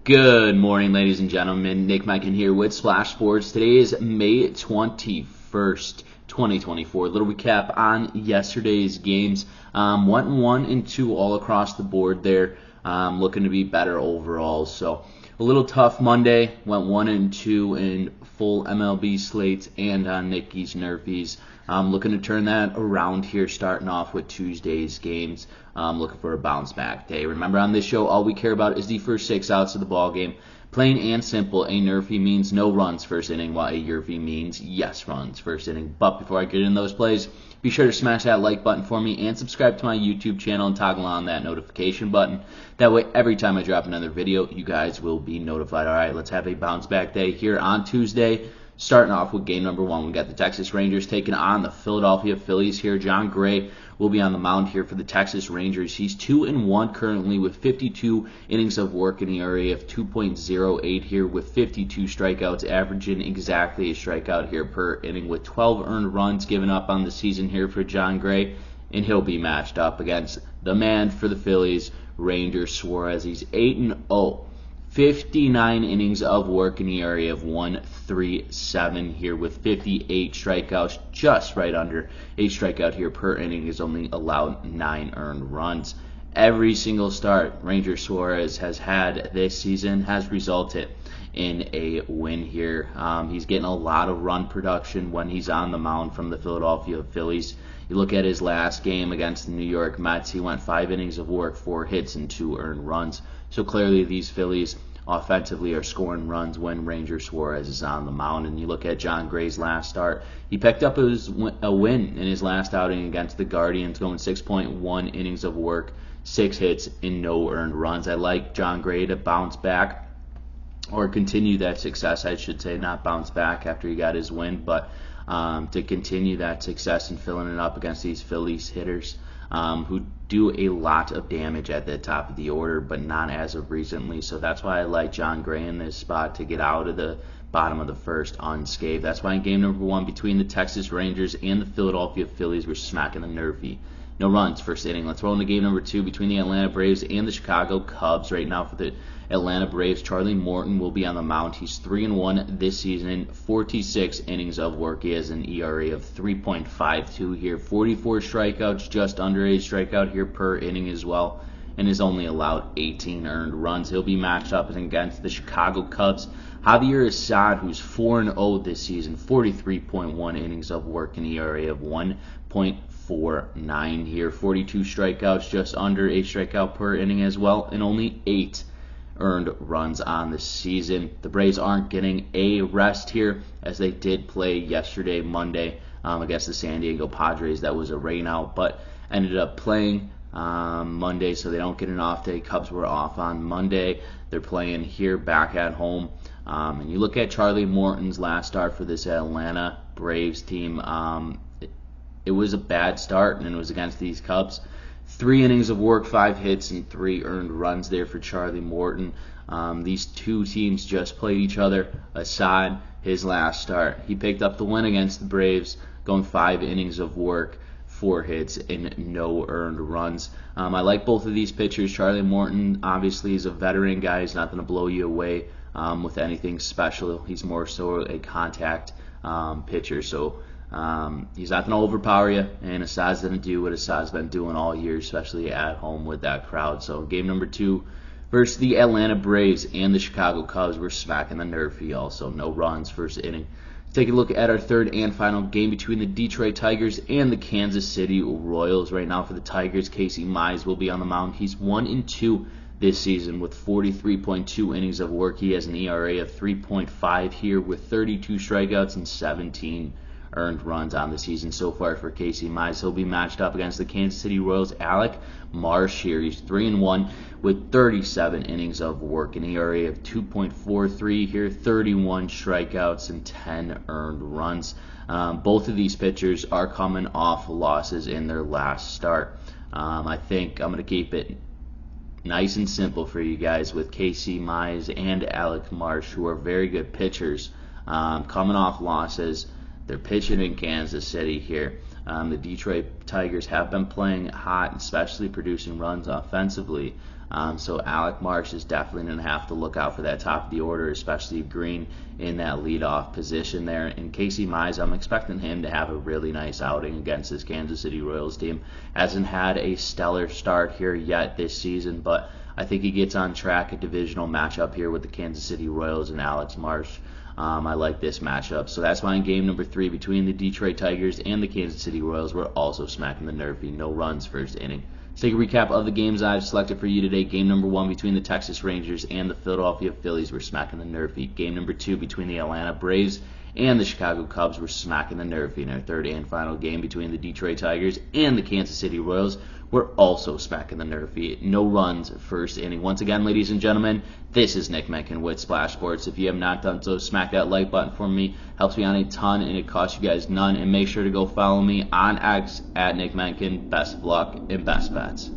Good morning, ladies and gentlemen. Nick Menken here with Splash Sports. Today is May 21st, 2024. A little recap on yesterday's games. Went 1-2 all across the board there. Looking to be better overall. So a little tough Monday. Went 1-2 in full MLB slates and on Nicky's NRFIs. Looking to turn that around here, starting off with Tuesday's games. Looking for a bounce back day. Remember, on this show, all we care about is the first 6 outs of the ball game. Plain and simple, a NRFI means no runs first inning, while a YRFI means yes runs first inning. But before I get in those plays, be sure to smash that like button for me and subscribe to my YouTube channel and toggle on that notification button. That way, every time I drop another video, you guys will be notified. All right, let's have a bounce back day here on Tuesday. Starting off with game number 1, we got the Texas Rangers taking on the Philadelphia Phillies here. John Gray will be on the mound here for the Texas Rangers. He's 2-1 currently with 52 innings of work in the area of 2.08 here with 52 strikeouts, averaging exactly a strikeout here per inning with 12 earned runs given up on the season here for John Gray. And he'll be matched up against the man for the Phillies, Ranger Suarez. He's 8-0. 59 innings of work in the area of 1.37 here with 58 strikeouts, just right under a strikeout here per inning. Is only allowed 9 earned runs. Every single start Ranger Suarez has had this season has resulted in a win here. He's getting a lot of run production when he's on the mound from the Philadelphia Phillies. You look at his last game against the New York Mets, he went 5 innings of work, 4 hits, and 2 earned runs. So clearly these Phillies offensively are scoring runs when Ranger Suarez is on the mound. And you look at John Gray's last start, he picked up a win in his last outing against the Guardians, going 6.1 innings of work, 6 hits, and no earned runs. I like John Gray to bounce back, or continue that success, I should say, not bounce back after he got his win, but to continue that success and filling it up against these Phillies hitters who do a lot of damage at the top of the order, but not as of recently. So that's why I like John Gray in this spot to get out of the bottom of the first unscathed. That's why in game number 1 between the Texas Rangers and the Philadelphia Phillies, we're smacking the NRFI. No runs first inning. Let's roll into game number 2 between the Atlanta Braves and the Chicago Cubs. Right now for the Atlanta Braves, Charlie Morton will be on the mound. He's 3-1 this season, 46 innings of work. He has an ERA of 3.52 here, 44 strikeouts, just under a strikeout here per inning as well, and has only allowed 18 earned runs. He'll be matched up against the Chicago Cubs. Javier Assad, who's 4-0 this season, 43.1 innings of work, an ERA of 1.49 here, 42 strikeouts, just under a strikeout per inning as well, and only 8 earned runs on the season. The Braves aren't getting a rest here, as they did play yesterday, Monday, against the San Diego Padres. That was a rainout, but ended up playing Monday, so they don't get an off day. Cubs were off on Monday. They're playing here back at home. And you look at Charlie Morton's last start for this Atlanta Braves team. It was a bad start, and it was against these Cubs. 3 innings of work, 5 hits, and 3 earned runs there for Charlie Morton. These two teams just played each other. Assad, his last start, he picked up the win against the Braves, going 5 innings of work, 4 hits, and no earned runs. I like both of these pitchers. Charlie Morton obviously is a veteran guy. He's not going to blow you away with anything special. He's more so a contact pitcher. So he's not going to overpower you, and Assad's going to do what Assad's been doing all year, especially at home with that crowd. So game number 2 versus the Atlanta Braves and the Chicago Cubs, we're smacking the NRFI also. No runs first inning. Take a look at our third and final game between the Detroit Tigers and the Kansas City Royals. Right now for the Tigers, Casey Mize will be on the mound. He's 1-2 this season with 43.2 innings of work. He has an ERA of 3.5 here with 32 strikeouts and 17 earned runs on the season so far for Casey Mize. He'll be matched up against the Kansas City Royals' Alec Marsh here. He's 3-1 with 37 innings of work, an ERA of 2.43 here, 31 strikeouts, and 10 earned runs. Both of these pitchers are coming off losses in their last start. I think I'm going to keep it nice and simple for you guys with Casey Mize and Alec Marsh, who are very good pitchers, coming off losses. They're pitching in Kansas City here. The Detroit Tigers have been playing hot, especially producing runs offensively. So Alec Marsh is definitely going to have to look out for that top of the order, especially Green in that leadoff position there. And Casey Mize, I'm expecting him to have a really nice outing against this Kansas City Royals team. Hasn't had a stellar start here yet this season, but I think he gets on track, a divisional matchup here with the Kansas City Royals and Alex Marsh. I like this matchup. So that's why in game number 3 between the Detroit Tigers and the Kansas City Royals, we're also smacking the NRFI. No runs first inning. Let's take a recap of the games I've selected for you today. Game number 1 between the Texas Rangers and the Philadelphia Phillies, we're smacking the NRFI. Game number 2 between the Atlanta Braves and the Chicago Cubs, we're smacking the NRFI. In our third and final game between the Detroit Tigers and the Kansas City Royals, we're also smacking the NRFI. No runs first inning. Once again, ladies and gentlemen, this is Nick Menken with Splash Sports. If you have not done so, smack that like button for me. Helps me out a ton, and it costs you guys none. And make sure to go follow me on X at Nick Menken. Best of luck and best bets.